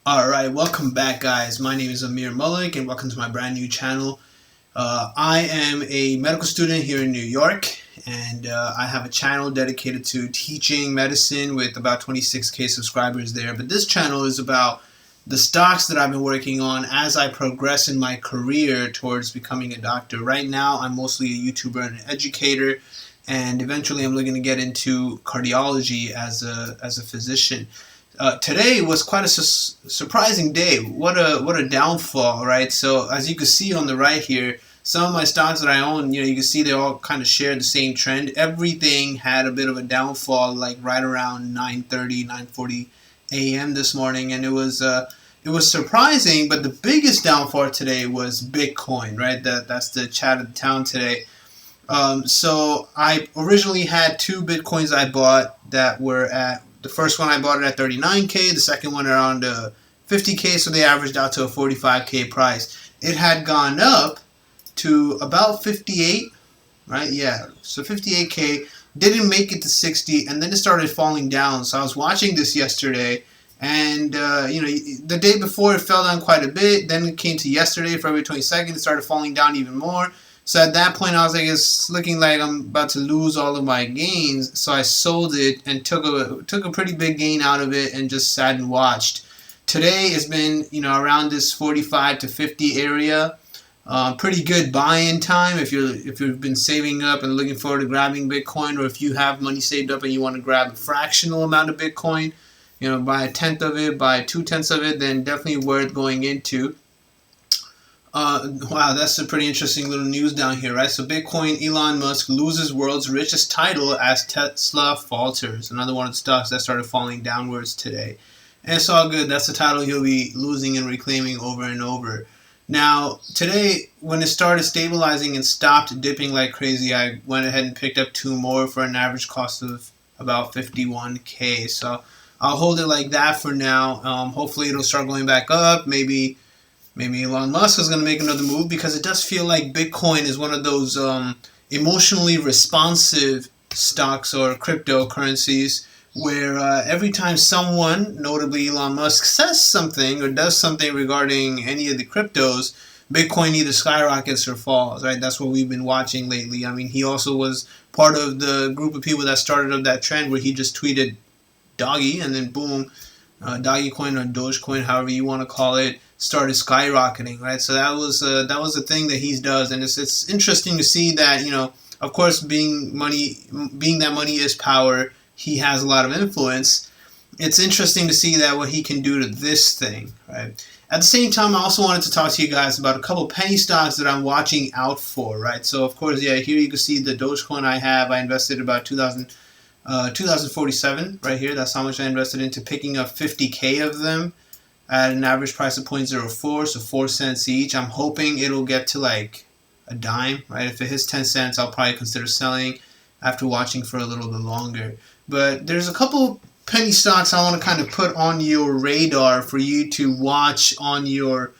Alright, welcome back guys. My name is Amir Malik and welcome to my brand new channel. I am a medical student here in New York, and I have a channel dedicated to teaching medicine with about 26k subscribers there. But this channel is about the stocks that I've been working on as I progress in my career towards becoming a doctor. Right now I'm mostly a YouTuber and an educator, and eventually I'm looking to get into cardiology as a physician. Today was quite a surprising day. What a downfall, right? So as you can see on the right here, some of my stocks that I own, you can see they all kind of share the same trend. Everything had a bit of a downfall, like right around 9:30, 9:40 a.m. this morning, and it was surprising. But the biggest downfall today was Bitcoin, right? That's the chat of the town today. So I originally had two Bitcoins I bought that were at, the first one I bought it at 39k, the second one around 50k, so they averaged out to a 45k price. It had gone up to about 58, right? Yeah, so 58k, didn't make it to 60, and then it started falling down. So I was watching this yesterday, and the day before it fell down quite a bit. Then it came to yesterday, February 22nd, it started falling down even more. So at that point, I was like, it's looking like I'm about to lose all of my gains. So I sold it and took a pretty big gain out of it and just sat and watched. Today has been, around this 45 to 50 area. Pretty good buy-in time if you've been saving up and looking forward to grabbing Bitcoin, or if you have money saved up and you want to grab a fractional amount of Bitcoin, buy a tenth of it, buy 2/10 of it, then definitely worth going into. Wow, that's a pretty interesting little news down here, right? So Bitcoin, Elon Musk loses world's richest title as Tesla falters. Another one of the stocks that started falling downwards today. And it's all good. That's the title he'll be losing and reclaiming over and over. Now, today, when it started stabilizing and stopped dipping like crazy, I went ahead and picked up two more for an average cost of about 51k. So I'll hold it like that for now. Hopefully it'll start going back up. Maybe Elon Musk is going to make another move, because it does feel like Bitcoin is one of those emotionally responsive stocks or cryptocurrencies where every time someone, notably Elon Musk, says something or does something regarding any of the cryptos, Bitcoin either skyrockets or falls, right? That's what we've been watching lately. I mean, he also was part of the group of people that started up that trend where he just tweeted doggy, and then boom, doggy coin or doge coin, however you want to call it, started skyrocketing, right? So that was a thing that he does, and it's interesting to see that, of course, being that money is power, he has a lot of influence. It's interesting to see that what he can do to this thing, right? At the same time, I also wanted to talk to you guys about a couple penny stocks that I'm watching out for, right? So of course, yeah, here you can see the Dogecoin I have. I invested about 2047 right here. That's how much I invested into picking up 50k of them at an average price of 0.04, so 4 cents each. I'm hoping it'll get to like a dime, right? If it hits 10 cents, I'll probably consider selling after watching for a little bit longer. But there's a couple penny stocks I want to kind of put on your radar for you to watch on your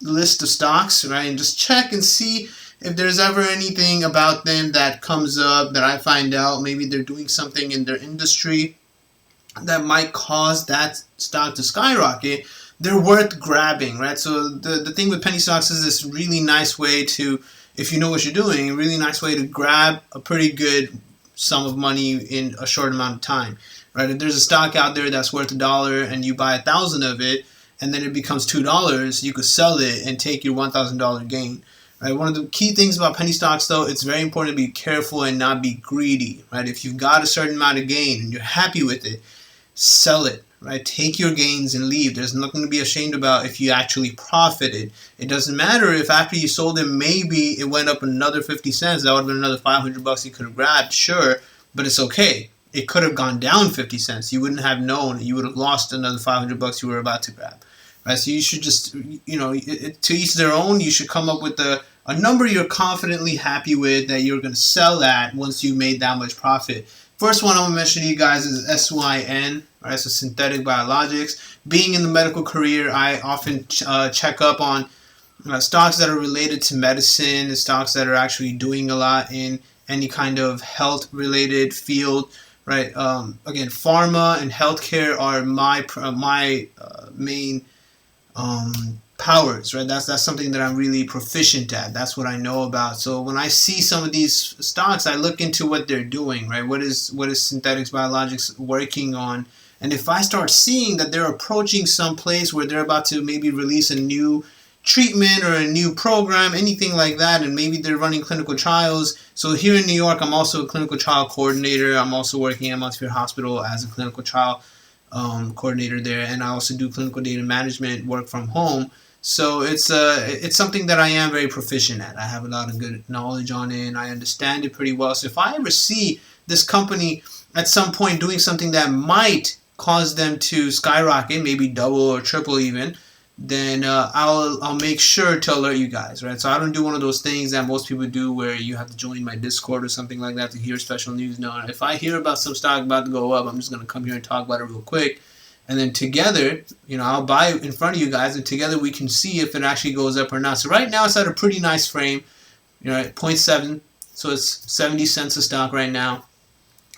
list of stocks, right? And just check and see if there's ever anything about them that comes up that I find out. Maybe they're doing something in their industry that might cause that stock to skyrocket. They're worth grabbing, right? So the thing with penny stocks is this really nice way to, if you know what you're doing, a really nice way to grab a pretty good sum of money in a short amount of time, right? If there's a stock out there that's worth $1 and you buy 1,000 of it, and then it becomes $2, you could sell it and take your $1,000 gain. Right? One of the key things about penny stocks, though, it's very important to be careful and not be greedy, right? If you've got a certain amount of gain and you're happy with it, sell it, right? Take your gains and leave. There's nothing to be ashamed about if you actually profited. It doesn't matter if after you sold it, maybe it went up another 50 cents. That would have been another $500 you could have grabbed, sure, but it's okay. It could have gone down 50 cents. You wouldn't have known. You would have lost another $500 you were about to grab, right? So you should just, to each their own. You should come up with a number you're confidently happy with that you're going to sell at once you made that much profit. First one I'm going to mention to you guys is SYN, right? So synthetic biologics. Being in the medical career, I often check up on stocks that are related to medicine, stocks that are actually doing a lot in any kind of health-related field, right? Again, pharma and healthcare are my main powers, right? That's something that I'm really proficient at. That's what I know about. So when I see some of these stocks, I look into what they're doing, right? What is synthetics biologics working on? And if I start seeing that they're approaching some place where they're about to maybe release a new treatment or a new program, anything like that, and maybe they're running clinical trials. So here in New York, I'm also a clinical trial coordinator. I'm also working at Montefiore Hospital as a clinical trial coordinator there, and I also do clinical data management work from home. So it's something that I am very proficient at. I have a lot of good knowledge on it, and I understand it pretty well. So if I ever see this company at some point doing something that might cause them to skyrocket, maybe double or triple even, then I'll make sure to alert you guys, right? So I don't do one of those things that most people do where you have to join my Discord or something like that to hear special news. No, if I hear about some stock about to go up, I'm just going to come here and talk about it real quick. And then together, I'll buy it in front of you guys, and together we can see if it actually goes up or not. So right now it's at a pretty nice frame, at 0.7. So it's 70 cents a stock right now.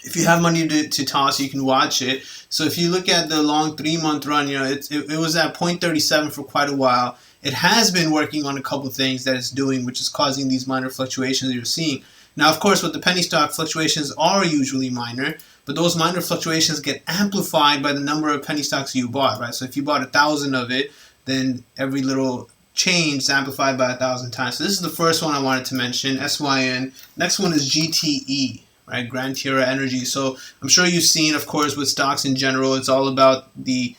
If you have money to toss, you can watch it. So if you look at the long 3-month run, it was at 0.37 for quite a while. It has been working on a couple things that it's doing, which is causing these minor fluctuations you're seeing. Now, of course, with the penny stock, fluctuations are usually minor, but those minor fluctuations get amplified by the number of penny stocks you bought, right? So if you bought 1,000 of it, then every little change is amplified by 1,000 times. So this is the first one I wanted to mention, SYN. Next one is GTE. Right, Grand Tierra Energy. So I'm sure you've seen, of course, with stocks in general, it's all about the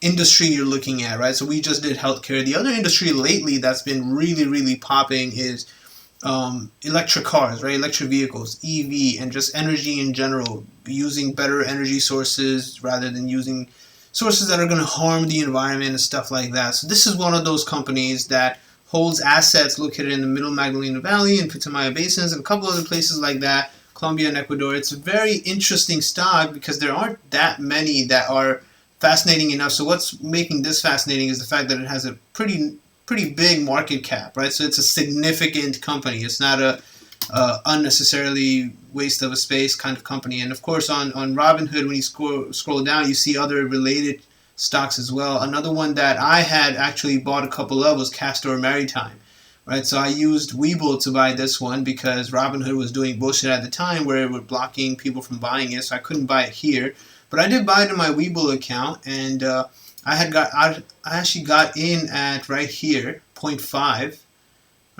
industry you're looking at, right? So we just did healthcare. The other industry lately that's been really, really popping is electric cars, right? Electric vehicles, EV, and just energy in general, using better energy sources rather than using sources that are going to harm the environment and stuff like that. So this is one of those companies that holds assets located in the Middle Magdalena Valley and Putumayo Basins and a couple other places like that, Colombia and Ecuador. It's a very interesting stock because there aren't that many that are fascinating enough. So what's making this fascinating is the fact that it has a pretty big market cap, right? So it's a significant company. It's not a unnecessarily waste of a space kind of company. And of course on Robinhood, when you scroll down, you see other related stocks as well. Another one that I had actually bought a couple of was Castor Maritime, right? So I used Webull to buy this one because Robinhood was doing bullshit at the time where it was blocking people from buying it, so I couldn't buy it here. But I did buy it in my Webull account, and I actually got in at right here, 0.5,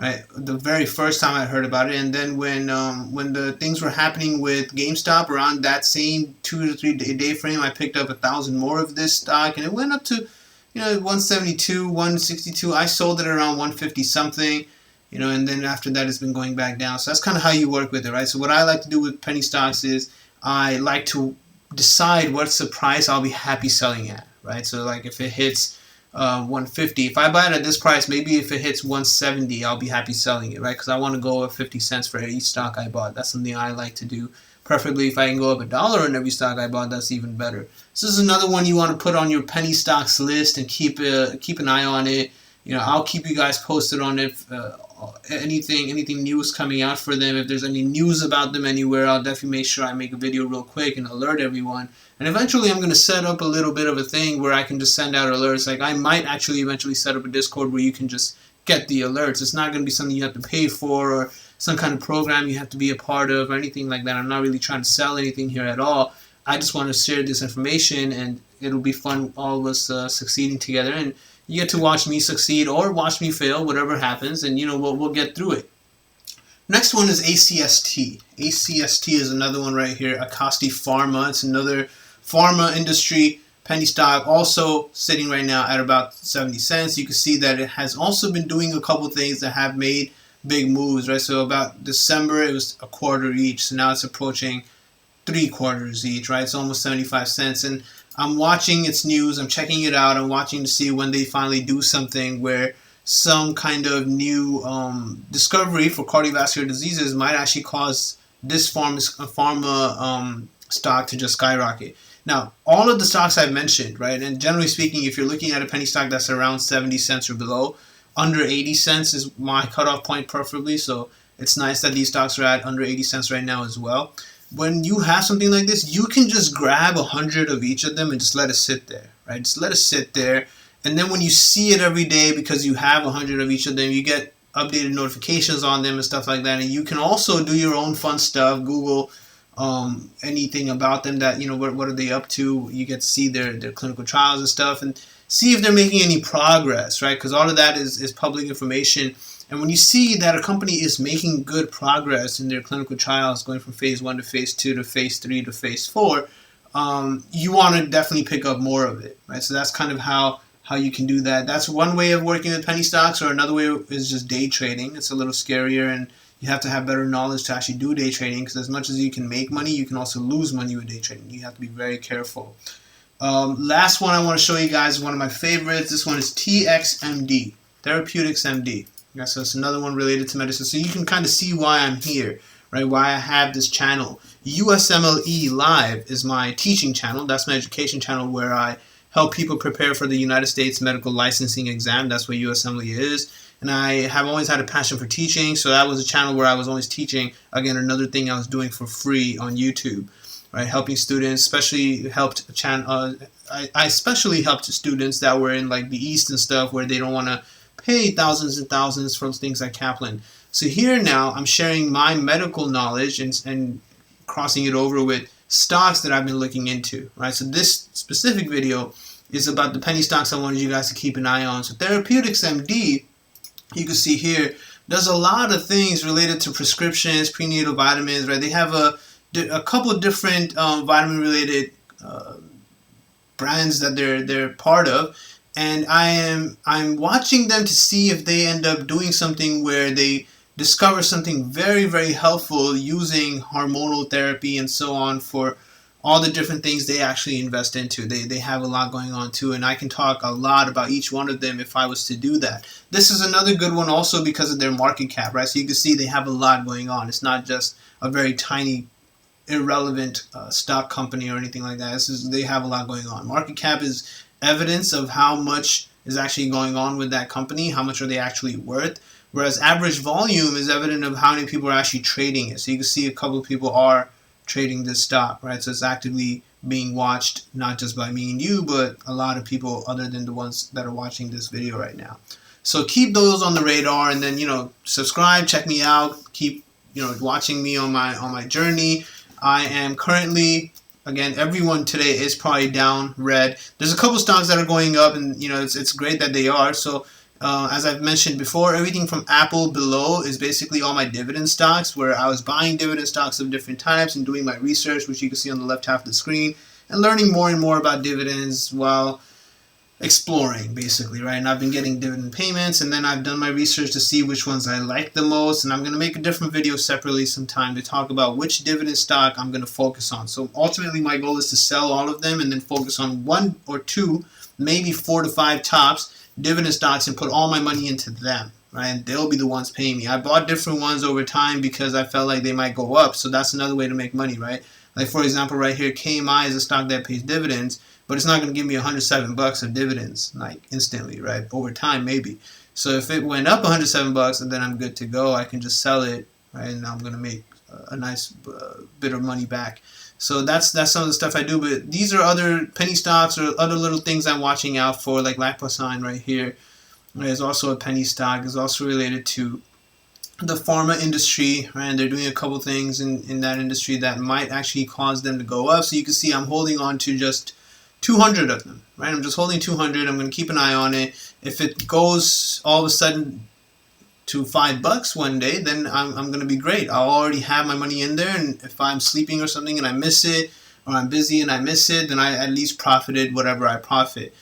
right? The very first time I heard about it, and then when the things were happening with GameStop around that same 2 to 3 day frame, I picked up 1,000 more of this stock, and it went up to 172, 162. I sold it around 150 something, and then after that it's been going back down. So that's kind of how you work with it, right? So what I like to do with penny stocks is I like to decide what's the price I'll be happy selling at, right? So like if it hits 150, if I buy it at this price, maybe if it hits 170, I'll be happy selling it, right? Because I want to go up 50 cents for each stock I bought. That's something I like to do. Preferably if I can go up $1 on every stock I bought, that's even better. So this is another one you want to put on your penny stocks list and keep an eye on it. I'll keep you guys posted on it. Anything new is coming out for them. If there's any news about them anywhere, I'll definitely make sure I make a video real quick and alert everyone. And eventually I'm going to set up a little bit of a thing where I can just send out alerts. Like I might actually eventually set up a Discord where you can just get the alerts. It's not going to be something you have to pay for or some kind of program you have to be a part of or anything like that. I'm not really trying to sell anything here at all. I just want to share this information, and it'll be fun, all of us succeeding together. And you get to watch me succeed or watch me fail, whatever happens, and we'll get through it. Next one is ACST. ACST is another one right here, Acasti Pharma. It's another pharma industry penny stock, also sitting right now at about 70 cents. You can see that it has also been doing a couple things that have made big moves, right? So about December, it was a quarter each. So now it's approaching 3 quarters each, right? It's almost 75 cents. And I'm watching its news. I'm checking it out. I'm watching to see when they finally do something where some kind of new discovery for cardiovascular diseases might actually cause this pharma stock to just skyrocket. Now, all of the stocks I've mentioned, right, and generally speaking, if you're looking at a penny stock that's around 70 cents or below, under 80 cents is my cutoff point preferably. So it's nice that these stocks are at under 80 cents right now as well. When you have something like this, you can just grab 100 of each of them and just let it sit there, right? Just let it sit there. And then when you see it every day, because you have 100 of each of them, you get updated notifications on them and stuff like that. And you can also do your own fun stuff. Google anything about them, that, you know, what are they up to. You get to see their clinical trials and stuff, and see if they're making any progress, right? Because all of that is public information. And when you see that a company is making good progress in their clinical trials, going from phase 1 to phase 2 to phase 3 to phase 4, you want to definitely pick up more of it, right? So that's kind of how you can do that. That's one way of working with penny stocks, or another way is just day trading. It's a little scarier, and you have to have better knowledge to actually do day trading, because as much as you can make money, you can also lose money with day trading. You have to be very careful. Last one I want to show you guys is one of my favorites. This one is TXMD, Therapeutics MD. Yeah, so it's another one related to medicine. So you can kind of see why I'm here, right? Why I have this channel. USMLE Live is my teaching channel. That's my education channel, where I help people prepare for the United States medical licensing exam. That's what USMLE is. And I have always had a passion for teaching, so that was a channel where I was always teaching. Again, another thing I was doing for free on YouTube, right? Helping students, especially helped I especially helped students that were in like the East and stuff, where they don't want to pay thousands and thousands for things like Kaplan. So here now I'm sharing my medical knowledge and crossing it over with stocks that I've been looking into, right? So this specific video is about the penny stocks I wanted you guys to keep an eye on. So Therapeutics MD, you can see here, does a lot of things related to prescriptions, prenatal vitamins, right? They have a couple of different vitamin related brands that they're part of. And I'm watching them to see if they end up doing something where they discover something very, very helpful using hormonal therapy and so on for all the different things they actually invest into. They have a lot going on too, and I can talk a lot about each one of them if I was to do that. This is another good one also because of their market cap, right? So you can see they have a lot going on. It's not just a very tiny, irrelevant stock company or anything like that. They have a lot going on. Market cap is evidence of how much is actually going on with that company, how much are they actually worth, whereas average volume is evident of how many people are actually trading it. So you can see a couple of people are trading this stock, right? So it's actively being watched, not just by me and you, but a lot of people other than the ones that are watching this video right now. So keep those on the radar, and then, you know, subscribe, check me out, keep, you know, watching me on my journey. I am currently, again, everyone today is probably down red. There's a couple stocks that are going up, and, you know, it's great that they are. So as I've mentioned before, everything from Apple below is basically all my dividend stocks, where I was buying dividend stocks of different types and doing my research, which you can see on the left half of the screen, and learning more and more about dividends while exploring, basically, right? And I've been getting dividend payments, and then I've done my research to see which ones I like the most, and I'm going to make a different video separately sometime to talk about which dividend stock I'm going to focus on. So ultimately my goal is to sell all of them and then focus on 1 or 2, maybe 4 to 5 tops dividend stocks and put all my money into them, right? And they'll be the ones paying me. I bought different ones over time because I felt like they might go up, so that's another way to make money, right? Like, for example, right here, KMI is a stock that pays dividends, but it's not going to give me $107 of dividends, like, instantly, right? Over time, maybe. So if it went up $107, and then I'm good to go, I can just sell it, right? And I'm going to make a nice bit of money back. So that's some of the stuff I do. But these are other penny stocks or other little things I'm watching out for, like Liposign right here. There's also a penny stock. It's also related to the pharma industry, right? And they're doing a couple things in that industry that might actually cause them to go up. So you can see I'm holding on to just 200 of them, right? I'm just holding 200. I'm going to keep an eye on it. If it goes all of a sudden to $5 one day, then I'm going to be great. I'll already have my money in there, and if I'm sleeping or something and I miss it, or I'm busy and I miss it, then I at least profited whatever I profit,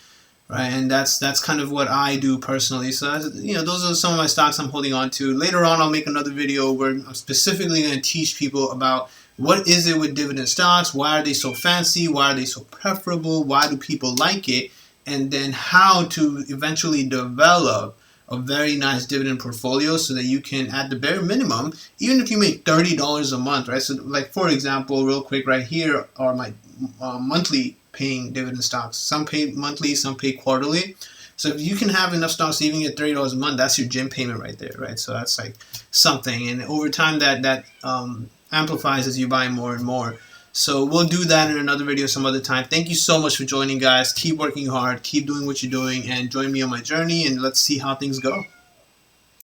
right? And that's kind of what I do personally. So, you know, those are some of my stocks I'm holding on to. Later on, I'll make another video where I'm specifically going to teach people about what is it with dividend stocks, why are they so fancy, why are they so preferable, why do people like it, and then how to eventually develop a very nice dividend portfolio so that you can, at the bare minimum, even if you make $30 a month, right? So, like, for example, real quick, right here are my monthly paying dividend stocks. Some pay monthly, some pay quarterly. So if you can have enough stocks to even get $30 a month, that's your gym payment right there, right? So that's like something. And over time, that amplifies as you buy more and more. So we'll do that in another video some other time. Thank you so much for joining, guys. Keep working hard, keep doing what you're doing, and join me on my journey, and let's see how things go.